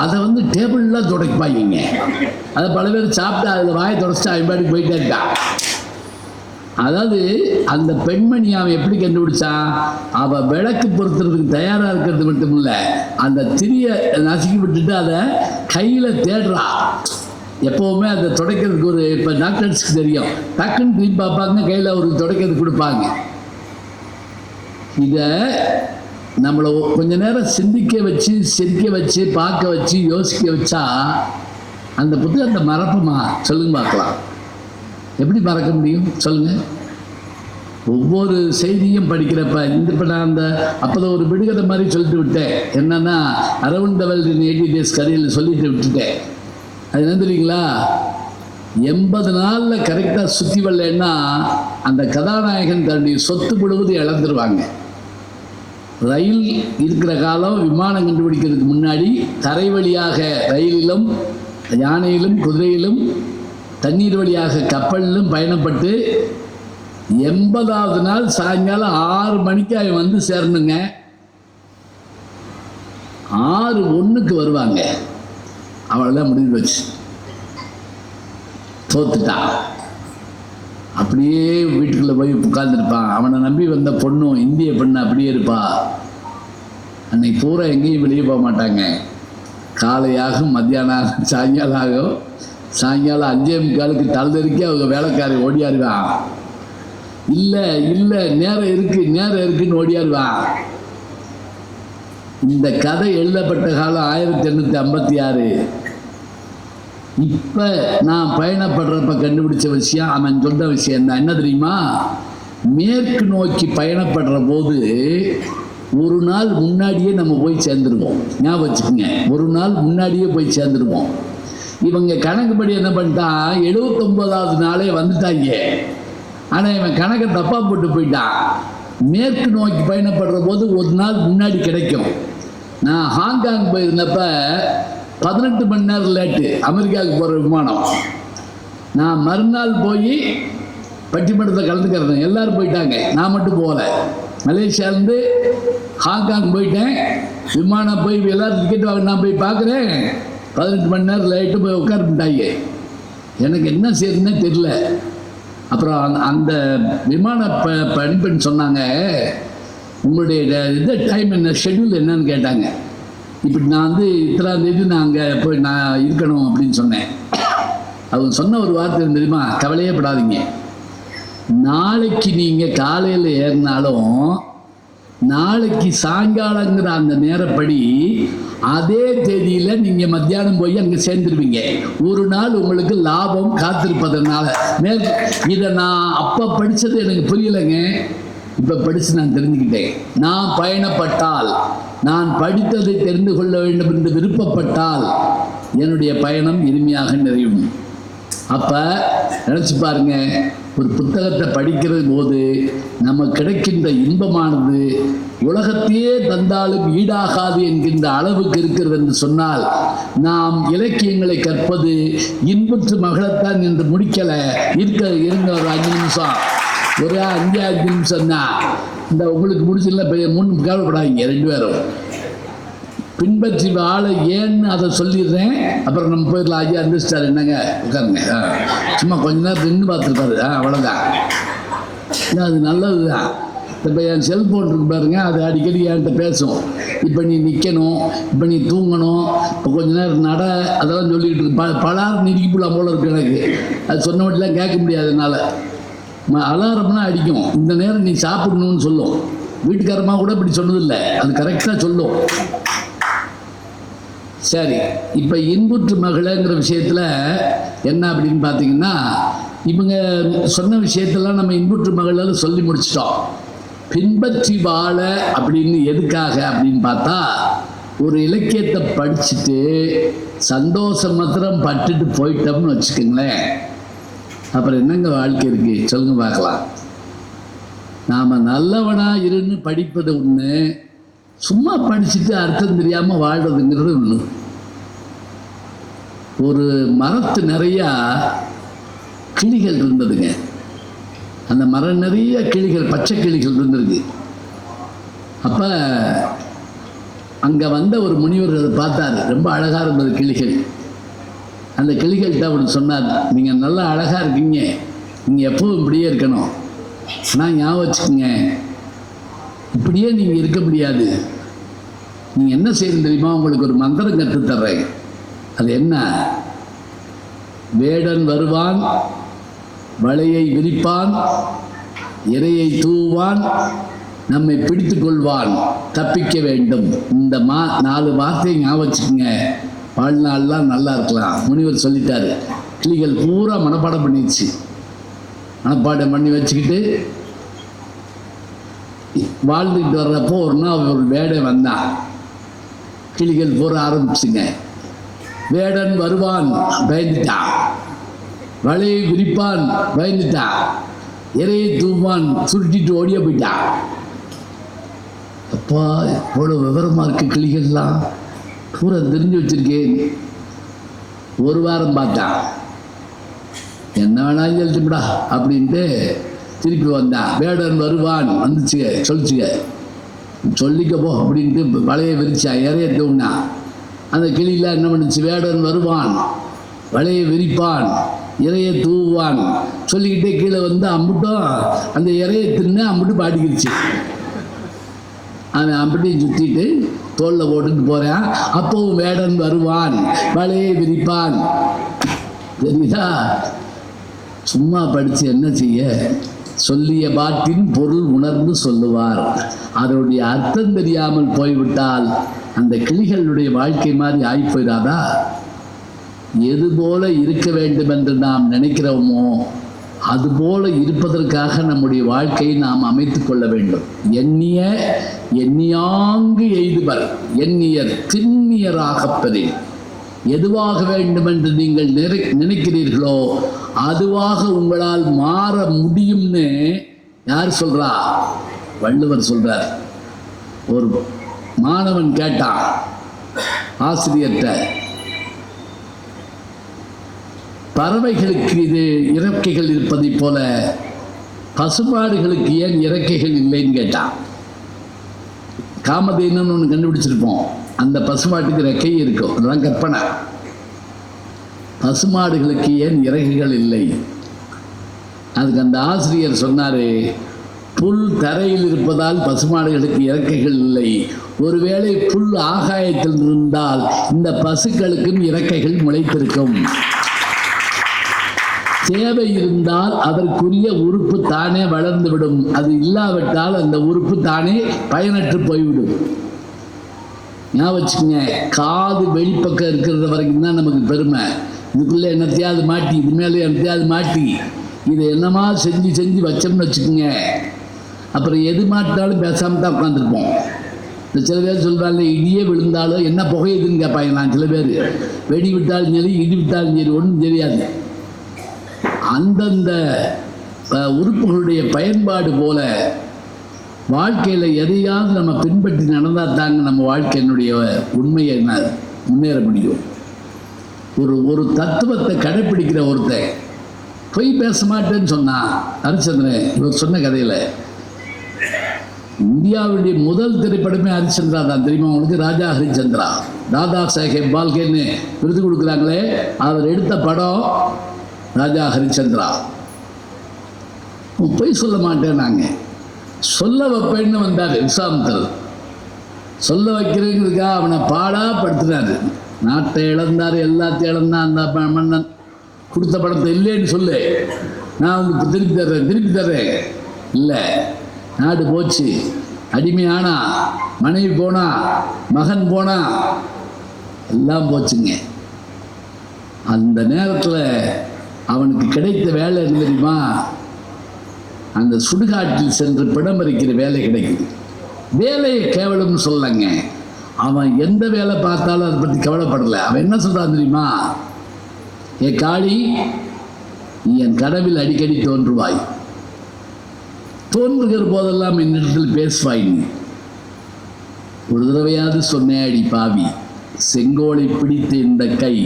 அதை டேபிள்லாம் துடைப்பாங்க. அதை பல பேர் சாப்பிட்டு அதில் வாயை தொடச்சிட்டு அவன் பாட்டுக்கு போயிட்டே இருக்கான். அதாவது அந்த பெண்மணி அவன் எப்படி கண்டுபிடிச்சான்? அவள் விளக்கு பொருத்துறதுக்கு தயாராக இருக்கிறது மட்டும் இல்லை, அந்த திரியை நசுக்கி விட்டுட்டு அதை கையில் தேடுறா. எப்போவுமே அதை துடைக்கிறதுக்கு ஒரு, இப்போ டாக்டர்ஸ்க்கு தெரியும், டக்குன்னு திரும்பி பார்ப்பாங்க, கையில் ஒரு துடைக்கிறதுக்கு கொடுப்பாங்க. இதை நம்மளை கொஞ்ச நேரம் சிந்திக்க வச்சு, சிரிக்க வச்சு, பார்க்க வச்சு, யோசிக்க வச்சா அந்த புத்தகத்தை மறப்போமா? சொல்லுங்க பார்க்கலாம். எப்படி மறக்க முடியும் சொல்லுங்க? ஒவ்வொரு செய்தியும் படிக்கிறப்ப இப்போ நான் அந்த அப்போதான் ஒரு விடுகதை மாதிரி சொல்லிட்டு விட்டேன். என்னன்னா, அரவிந்தவல் 80 days கதையில் சொல்லிட்டு விட்டுட்டேன். அது என்ன தெரியுங்களா? 80 நாளில் கரெக்டாக சுற்றி வரலன்னா அந்த கதாநாயகன் தன்னுடைய சொத்து முழுவதும் இழந்துருவாங்க. ரயில் இருக்கிற காலம், விமானம் கண்டுபிடிக்கிறதுக்கு முன்னாடி தரை வழியாக ரயிலிலும், யானையிலும், குதிரையிலும், தண்ணீர் வழியாக கப்பலிலும் பயணப்பட்டு 80வது நாள் சாயங்காலம் 6 மணிக்கு அவன் சேரணுங்க. 6:01 வருவாங்க. அவளெல்லாம் முடிவு வச்சு தோத்துட்டான். அப்படியே வீட்டுக்குள்ளே போய் உட்கார்ந்துருப்பான். அவனை நம்பி வந்த பொண்ணும், இந்திய பெண்ணு அப்படியே இருப்பா. அன்னைக்கு பூரா எங்கேயும் வெளியே போக மாட்டாங்க. காலையாகும், மத்தியானம் ஆகும், சாயங்காலம் ஆகும், சாயங்காலம் 5:45 தள்ளிருக்கே அவங்க வேலைக்காரி ஓடியாருவான். இல்லை இல்லை நேரம் இருக்குன்னு ஓடியாருவான். இந்த கதை எழுதப்பட்ட காலம் 1856. இப்போ நான் பயணப்படுறப்ப கண்டுபிடிச்ச விஷயம், அவன் சொன்ன விஷயம் தான். என்ன தெரியுமா? மேற்கு நோக்கி பயணப்படுற போது ஒரு நாள் முன்னாடியே நம்ம போய் சேர்ந்துருவோம். ஞாபகம் வச்சுக்கோங்க, ஒரு நாள் முன்னாடியே போய் சேர்ந்துருவோம். இவங்க கணக்குப்படி என்ன பண்ணிட்டான், 79வது நாளே வந்துட்டாங்க. ஆனால் இவன் கணக்கை தப்பாக போட்டு போயிட்டான். மேற்கு நோக்கி பயணப்படுற போது ஒரு நாள் முன்னாடி கிடைக்கும். நான் ஹாங்காங் போயிருந்தப்ப 18 மணி நேரம் லேட்டு அமெரிக்காவுக்கு போகிற விமானம். நான் மறுநாள் போய் பட்டிமன்றத்தை கலந்துக்கிறேன். எல்லாரும் போயிட்டாங்க, நான் மட்டும் போகலை. மலேசியாவிலேருந்து ஹாங்காங் போயிட்டேன். விமானம் போய் எல்லாரும் டிக்கெட் வாங்க நான் போய் பார்க்குறேன். 18 மணி நேரம் லைட்டு போய் உட்காந்துட்டாங்க. எனக்கு என்ன செய்யுதுன்னே தெரியல. அப்புறம் அந்த விமான பணிப்பெண் சொன்னாங்க, உங்களுடைய இது டைம் என்ன, ஷெட்யூல் என்னன்னு கேட்டாங்க. இப்படி நான் வந்து இத்தனாம் தேதி நான் அங்கே போய் நான் இருக்கணும் அப்படின்னு சொன்னேன். அவங்க சொன்ன ஒரு வார்த்தை தெரியுமா? கவலையே படாதீங்க, நாளைக்கு நீங்கள் காலையில் ஏறினாலும் நாளைக்கு சாயங்காலங்கிற அந்த நேரப்படி அதே தேதியில் நீங்கள் மத்தியானம் போய் அங்கே சேர்ந்துருவீங்க. ஒரு நாள் உங்களுக்கு லாபம் காத்திருப்பதனால. இதை நான் அப்போ படித்தது எனக்கு புரியலைங்க, இப்போ படித்து நான் தெரிஞ்சுக்கிட்டேன். நான் பயணப்பட்டால், நான் படித்ததை தெரிந்து கொள்ள வேண்டும் என்று விருப்பப்பட்டால் என்னுடைய பயணம் இனிமையாக நிறையும். அப்போ நினச்சி பாருங்க, ஒரு புத்தகத்தை படிக்கிற போது நமக்கு கிடைக்கின்ற இன்பமானது உலகத்தையே தந்தாலும் ஈடாகாது என்கின்ற அளவுக்கு இருக்கிறது என்று சொன்னால், நாம் இலக்கியங்களை கற்பது இன்புற்று மகளத்தான் என்று முடிக்கலை. இருங்க ஒரு 5 நிமிஷம், ஒரு 5 நிமிஷம் தான். இந்த உங்களுக்கு முடிச்சிடல, முன் கவலைப்படாதீங்க. 2 பேரும் பின்பற்றி வாழ ஏன்னு அதை சொல்லிடுறேன். அப்புறம் நம்ம போயிடலாம். ஐயா இருந்துச்சிட்டாரு, என்னங்க உட்காருங்க. சும்மா கொஞ்ச நேரம் நின்று பார்த்துருப்பாரு, அவ்வளோதான். அது நல்லது தான். இப்போ என் செல்ஃபோன் இருக்கு பாருங்க, அது அடிக்கடி என்கிட்ட பேசும். இப்போ நீ நிற்கணும், இப்போ நீ தூங்கணும், இப்போ கொஞ்ச நேரம் நட, அதெல்லாம் சொல்லிக்கிட்டு இருக்கு. பலார் நிற்கலாம் போல இருக்கு எனக்கு. அது சொன்ன மட்டும் கேட்க முடியாதனால அலாரம்லாம் அடிக்கும். இந்த நேரம் நீ சாப்பிடணும்னு சொல்லும். வீட்டுக்காரமாக கூட இப்படி சொன்னதில்லை, அது கரெக்டாக சொல்லும். சரி, இப்போ இன்புற்று மகளங்கிற விஷயத்தில் என்ன அப்படின்னு பார்த்தீங்கன்னா, இவங்க சொன்ன விஷயத்தெல்லாம் நம்ம இன்புற்று மகளால் சொல்லி முடிச்சிட்டோம். பின்பற்றி வாழ அப்படின்னு எதுக்காக அப்படின்னு பார்த்தா, ஒரு இலக்கியத்தை படிச்சுட்டு சந்தோஷம் மாத்திரம் பட்டுட்டு போயிட்டோம்னு வச்சுக்கோங்களேன், அப்புறம் என்னங்க வாழ்க்கை இருக்கு சொல்லுங்க பார்க்கலாம். நாம் நல்லவனாக இருந்து படிப்பது ஒன்று, சும்மா படிச்சுட்டு அர்த்தம் தெரியாமல் வாழ்றதுங்கிறது ஒன்று. ஒரு மரத்து நிறையா கிளிகள் இருந்ததுங்க. அந்த மரம் நிறைய கிளிகள், பச்சை கிளிகள் இருந்திருக்கு. அப்போ அங்கே வந்த ஒரு முனிவர் அதை பார்த்தார். ரொம்ப அழகாக இருந்தது கிளிகள். அந்த கிளிகள்கிட்ட அவர் சொன்னார், நீங்கள் நல்லா அழகாக இருக்கீங்க, நீங்கள் எப்பவும் இப்படியே இருக்கணும். ஆனால் ஞாபகம் வச்சுக்கோங்க, இப்படியே நீங்கள் இருக்க முடியாது. நீங்கள் என்ன செய்யணும் தெரியுமா? உங்களுக்கு ஒரு மந்திரம் கற்றுத்தர்றேன். அது என்ன? வேடன் வருவான், வலையை விரிப்பான், இரையை தூவான், நம்மை பிடித்து கொள்வான், தப்பிக்க வேண்டும். இந்த 4 வார்த்தையை ஞாபகம் வச்சுக்கோங்க, வாழ்நாள்லாம் நல்லா இருக்கலாம். முனிவர் சொல்லிட்டாரு. கிளிகள் பூரா மனப்பாடம் பண்ணிடுச்சு. மனப்பாடம் பண்ணி வச்சுக்கிட்டு வாழ்ந்துக்கிட்டு வர்றப்போ ஒரு நாள் ஒரு வேடன் வந்தான். கிளிகள் பூரா ஆரம்பிச்சுங்க. வேடன் வருவான், பயந்துட்டான். வலையை விரிப்பான், பயந்துட்டான். இரையை தூவான், சுருட்டிட்டு ஓடிய போயிட்டான். அப்பா எவ்வளோ விவரமாக இருக்கு கிளிகள்லாம், பூரா தெரிஞ்சு வச்சிருக்கேன். ஒரு வாரம் பார்த்தான், என்ன வேணாலும் சொல்லிட்டுடா அப்படின்ட்டு திருப்பி வந்தான். வேடன் வருவான் வந்துச்சுங்க, சொல்லிச்சுங்க, சொல்லிக்கப்போ அப்படின்ட்டு வலையை விரிச்சா, இறைய தூங்கினா. அந்த கிளியில் என்ன பண்ணுச்சு? வேடன் வருவான், வலையை விரிப்பான், இறையை தூவான் சொல்லிக்கிட்டே கீழே வந்து அம்புட்டும் அந்த இறையை தின்னு அம்புட்டு பாடிக்கிடுச்சு. அவன் அப்படியும் சுற்றிட்டு தோளில் போட்டுட்டு போகிறான். அப்போவும் வேடன் வருவான், வலையை விரிப்பான், தெரியுதா? சும்மா படித்து என்ன செய்ய? சொல்லிய பாட்டின் பொருள் உணர்ந்து சொல்லுவார். அதனுடைய அர்த்தம் தெரியாமல் போய்விட்டால் அந்த கிளிகளுடைய வாழ்க்கை மாதிரி ஆகி போயிடாதா? எது போல இருக்க வேண்டும் என்று நாம் நினைக்கிறோமோ அதுபோல இருப்பதற்காக நம்முடைய வாழ்க்கையை நாம் அமைத்துக் கொள்ள வேண்டும். எண்ணிய எண்ணியாங்கு எய்துவர், எண்ணியர் திண்ணியராகப் பெறின். எதுவாக வேண்டும் என்று நீங்கள் நினைக்கிறீர்களோ அதுவாக உங்களால் மாற முடியும்னு யார் சொல்றா? வள்ளுவர் சொல்றார். ஒரு மாணவன் கேட்டான் ஆசிரியர்கிட்ட, பறவைகளுக்கு இது இறக்கைகள் இருப்பதை போல பசுமாடுகளுக்கு ஏன் இறக்கைகள் இல்லைன்னு கேட்டான். காமதேனுன்னு ஒன்று கண்டுபிடிச்சிருப்போம், அந்த பசுமாட்டுக்கு இறக்கை இருக்கும், அதுதான் கற்பனை. பசுமாடுகளுக்கு ஏன் இறக்கைகள் இல்லை? அதுக்கு அந்த ஆசிரியர் சொன்னாரு, புல் தரையில் இருப்பதால் பசுமாடுகளுக்கு இறக்கைகள் இல்லை. ஒருவேளை புல் ஆகாயத்தில் இருந்தால் இந்த பசுக்களுக்கும் இறக்கைகள் முளைத்திருக்கும். தேவை இருந்தால் அதற்குரிய உறுப்பு தானே வளர்ந்துவிடும். அது இல்லாவிட்டால் அந்த உறுப்பு தானே பயனற்று போய்விடும். ஞாபகம் வச்சுக்கோங்க, காது வெளிப்பக்கம் இருக்கிற வரைக்கும் தான் நமக்கு பெருமை. இதுக்குள்ளே என்னத்தையாவது மாட்டி, இது மேலே என்னத்தையாவது மாட்டி, இதை என்னமா செஞ்சு செஞ்சு வச்சோம்னு வச்சுக்கோங்க, அப்புறம் எது மாட்டாலும் பேசாமல் தான் உட்காந்துருப்போம். இந்த சில பேர் சொல்கிறாங்க, இடியே விழுந்தாலும் என்ன புகையுதுன்னு கேட்பாங்க. நான் சில பேர் வெடி விட்டாலும் சரி இடி விட்டாலும் சரி ஒன்றும் தெரியாது. அந்தந்த உறுப்புகளுடைய பயன்பாடு போல வாழ்க்கையில் எதையாவது நம்ம பின்பற்றி நடந்தால் தாங்க நம்ம வாழ்க்கையினுடைய உண்மையை முன்னேற முடியும். ஒரு தத்துவத்தை கடைப்பிடிக்கிற ஒருத்தன் பொய் பேச மாட்டேன்னு சொன்னான். ஹரிச்சந்திரன் இவர் சொன்ன கதையில் இந்தியாவுடைய முதல் திரைப்படமே ஹரிச்சந்திரா தான். தெரியுமா உங்களுக்கு? ராஜா ஹரிச்சந்திரா, தாதா சாஹேப் பால்கேன்னு விருது கொடுக்குறாங்களே, அவர் எடுத்த படம் ராஜா ஹரிச்சந்திரா. பொய் சொல்ல மாட்டேன், நாங்கள் சொல்ல வைப்பேன்னு வந்தார் விஸ்வாமித்திரர். சொல்ல வைக்கிறதுக்கா அவனை பாடாப்படுத்தினார். நாட்டை இழந்தார், எல்லாத்தையும் இழந்தான். அந்த மன்னன் கொடுத்த படத்தை இல்லைன்னு சொல்லு, நான் உங்களுக்கு திருப்பி தர்றேன். இல்லை, நாடு போச்சு, அடிமையானா, மனைவி போனா, மகன் போனா, எல்லாம் போச்சுங்க. அந்த நேரத்தில் அவனுக்கு கிடைத்த வேலை என்ன தெரியுமா? அந்த சுடுகாட்டில் சென்று பிடமரிக்கிற வேலை கிடைக்குது. வேலையை கேவலம்னு சொல்லலைங்க, அவன் எந்த வேலை பார்த்தாலும் அதை பற்றி கவலைப்படலை. அவன் என்ன சொல்கிறான் தெரியுமா? ஏ காளி, நீ என் கனவில் அடிக்கடி தோன்றுவாய், தோன்றுகிற போதெல்லாம் என்னிடத்தில் பேசுவாய். நீ ஒரு தடவையாவது சொன்னேன், அடி பாவி, செங்கோலை பிடித்த இந்த கை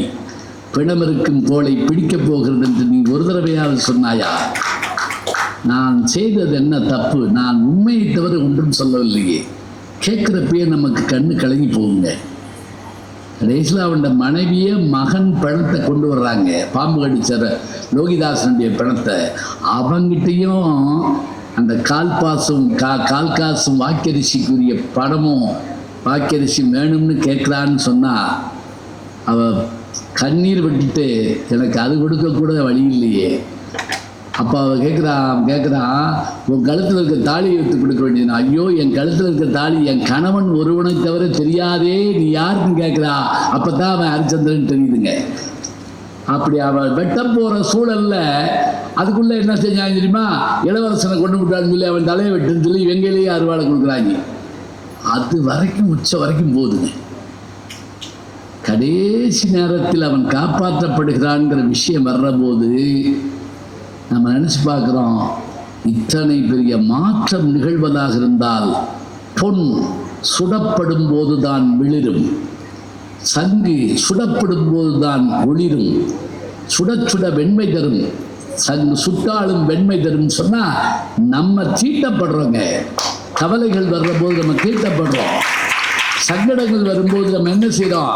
பிணமிருக்கும் தோளை பிடிக்கப் போகிறது என்று நீ ஒரு தடவையாவது சொன்னாயா? நான் செய்தது என்ன தப்பு? நான் உண்மையை தவிர ஒன்றும் சொல்லவில்லையே. கேட்குறப்பயே நமக்கு கண்ணு கலங்கி போகுங்க. கடைசியில் அவன் மனைவியே மகன் பிணத்தை கொண்டு வர்றாங்க, பாம்பு கடிச்ச லோகிதாசனுடைய பிணத்தை. அவங்கிட்டையும் அந்த கால் காசும் வாக்கரிசிக்குரிய பணமும் வாக்கரிசி வேணும்னு கேட்குறான்னு சொன்னால் அவள் கண்ணீர் விட்டுட்டு, எனக்கு அது கொடுக்கக்கூட வழி இல்லையே. அப்போ அவள் கேட்குறான், உன் கழுத்தில் இருக்க தாலியை எடுத்து கொடுக்க வேண்டியது. ஐயோ, என் கழுத்தில் இருக்க தாலி என் கணவன் ஒருவனை தவிர தெரியாதே, நீ யாருன்னு கேட்குறா. அப்போ தான் அவன் ஹரிச்சந்திரன் தெரியுதுங்க. அப்படி அவள் வெட்ட போகிற சூழலில் அதுக்குள்ளே என்ன செஞ்சாங்க தெரியுமா? இளவரசனை கொண்டு விட்டான்னு சொல்லி அவன் தலையை வெட்டுன்னு சொல்லி வெங்கையிலேயே அறுவாடை கொடுக்குறாங்க. அது வரைக்கும் உச்ச வரைக்கும் போகுதுங்க. கடைசி நேரத்தில் அவன் காப்பாற்றப்படுகிறான்ங்கிற விஷயம் வர்ற போது நம்ம நினச்சி பார்க்குறோம், இத்தனை பெரிய மாற்றம் நிகழ்வதாக இருந்தால் பொன் சுடப்படும் போதுதான் விளிரும், சங்கு சுடப்படும் போதுதான் ஒளிரும், சுட சுட வெண்மை தரும், சங்கு சுட்டாலும் வெண்மை தரும் சொன்னால் நம்ம தீட்டப்படுறோங்க. கவலைகள் வர்ற போது நம்ம தீட்டப்படுறோம், சங்கடங்கள் வரும்போது நம்ம என்ன செய்கிறோம்?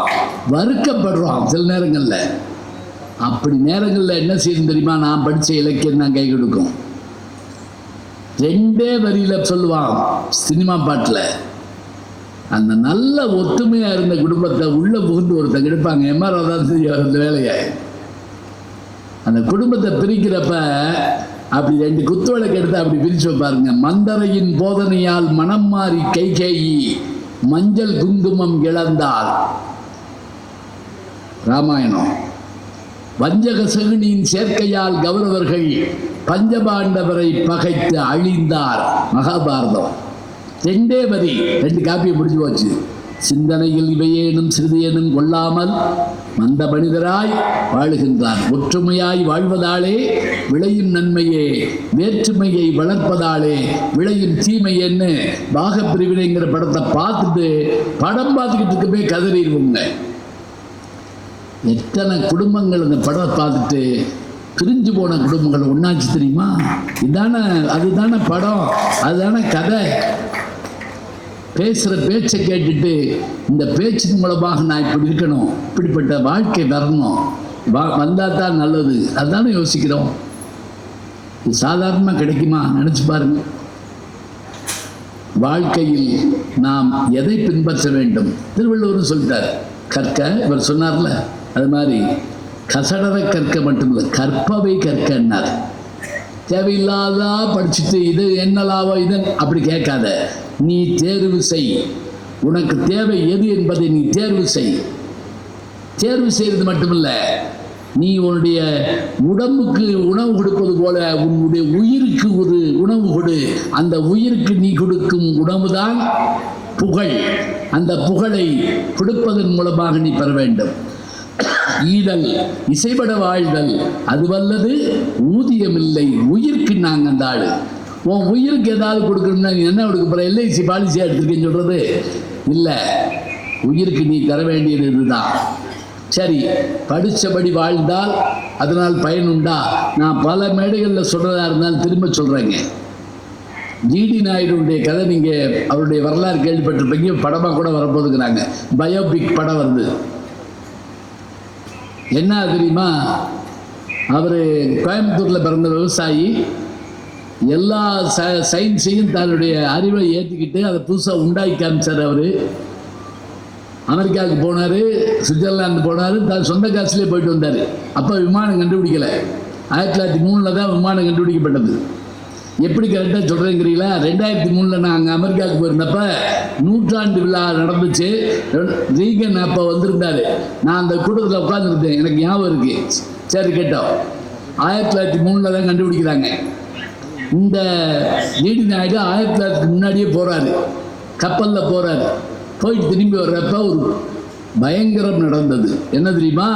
வறுக்கப்படுறோம் சில நேரங்களில். அப்படி நேரங்களில் என்ன செய்யணும் தெரியுமா? நான் படித்த இலக்கியம் தான் கை கொடுக்கும். 2 வரியில் சொல்லுவான் சினிமா பாட்டில். அந்த நல்ல ஒத்துமையாக இருந்த குடும்பத்தை உள்ளே புகுந்து ஒருத்தங்க எடுப்பாங்க. எம்ஆர் ராதா அந்த வேலையை அந்த குடும்பத்தை பிரிக்கிறப்ப அப்படி 2 குத்துவிளக்கு எடுத்து அப்படி பிரிச்சு பாருங்க. மந்தரையின் போதனையால் மனம் மாறி கைகேயி மஞ்சள் குங்குமம் இழந்தாள். ராமாயணம். வஞ்சக சகுனியின் சேர்க்கையால் கௌரவர்கள் பஞ்சபாண்டவரை பகைத்து அழிந்தார். மகாபாரதம். 2 வரி 2 காப்பியை முடிஞ்சு போச்சு. சிந்தனையில் இவையேனும் சிறிதேனும் கொள்ளாமல் மந்த மனிதராய் வாழுகின்றார். ஒற்றுமையாய் வாழ்வதாலே விளையும் நன்மையே, வேற்றுமையை வளர்ப்பதாலே விளையும் தீமையேன்னு பாகப்பிரிவினைங்கிற படத்தை பார்த்துட்டு படம் பார்த்துக்கிட்டு இருக்கவே கதறிடுவோங்க. எத்தனை குடும்பங்கள் அந்த படம் பார்த்துட்டு பிரிஞ்சு போன குடும்பங்கள் ஒன்னாச்சு தெரியுமா? அதுதானே படம், அதுதானே கதை. பேசுகிற பேச்சை கேட்டுட்டு இந்த பேச்சின் மூலமாக நான் இப்படி இருக்கணும், இப்படிப்பட்ட வாழ்க்கை வரணும், வந்தால் தான் நல்லது, அதுதானே யோசிக்கிறோம். இது சாதாரணமாக கிடைக்குமா? நினச்சி பாருங்க. வாழ்க்கையில் நாம் எதை பின்பற்ற வேண்டும்? திருவள்ளுவர் சொல்லிட்டார், கற்க. இவர் சொன்னார்ல, அது மாதிரி கசடர கற்க மட்டுமில்லை, கற்பவை கற்கன்னார். தேவையில்லாதா படிச்சுட்டு இது என்ன லாபம் இது அப்படி கேட்காத. நீ தேர்வு செய். உனக்கு தேவை எது என்பதை நீ தேர்வு செய். தேர்வு செய்வது மட்டுமில்ல, நீ உன்னுடைய உடம்புக்கு உணவு கொடுப்பது போல உன்னுடைய உயிருக்கு ஒரு உணவு கொடு. அந்த உயிருக்கு நீ கொடுக்கும் உணவு தான் புகழ். அந்த புகழை கொடுப்பதன் மூலமாக நீ பெற வேண்டும். ஈதல் இசைபட வாழ்தல் அதுவல்லது ஊதியமில்லை உயிர்க்கு. நாங்கள் அந்த ஆளு உன் உயிருக்கு ஏதாவது கொடுக்கணும்னா நீ என்ன கொடுக்க போகிற? எல்ஐசி பாலிசியாக எடுத்துருக்கேன்னு சொல்கிறது இல்லை. உயிருக்கு நீ தர வேண்டியது இதுதான். சரி, படித்தபடி வாழ்ந்தால் அதனால் பயனுண்டா? நான் பல மேடைகளில் சொல்கிறதா இருந்தாலும் திரும்ப சொல்கிறேங்க. ஜிடி நாயுடுடைய கதை நீங்கள் அவருடைய வரலாறு கேள்விப்பட்டிருப்பீங்க. படமாக கூட வரப்போதுங்கிறாங்க. பயோபிக் படம் வருது. என்ன தெரியுமா? அவர் கோயம்புத்தூரில் பிறந்த விவசாயி. எல்லா சயின்ஸையும் தன்னுடைய அறிவை ஏற்றிக்கிட்டு அதை புதுசாக உண்டாக்கி காமிச்சார். அவர் அமெரிக்காவுக்கு போனார், சுவிட்சர்லாந்து போனார், தன் சொந்த காசுலேயே போயிட்டு வந்தார். அப்போ விமானம் கண்டுபிடிக்கலை. 1903 தான் விமானம் கண்டுபிடிக்கப்பட்டது. எப்படி கரெக்டாக சொல்கிறேங்கிறீங்களா? 2003 நான் அங்கே அமெரிக்காவுக்கு போயிருந்தப்ப 100ஆண்டு விழா நடந்துச்சு. ரீகன் அப்போ வந்திருந்தார். நான் அந்த கூட்டத்தில் உட்காந்துருந்தேன். எனக்கு ஞாபகம் இருக்குது. சரி கேட்டோம். 1903 தான் கண்டுபிடிக்கிறாங்க. இந்த ஜிடி நாயுடு 1900 முன்னாடியே போகிறாரு. கப்பலில் போகிறாரு. போயிட்டு திரும்பி வர்றப்ப ஒரு பயங்கரம் நடந்தது. என்ன தெரியுமா?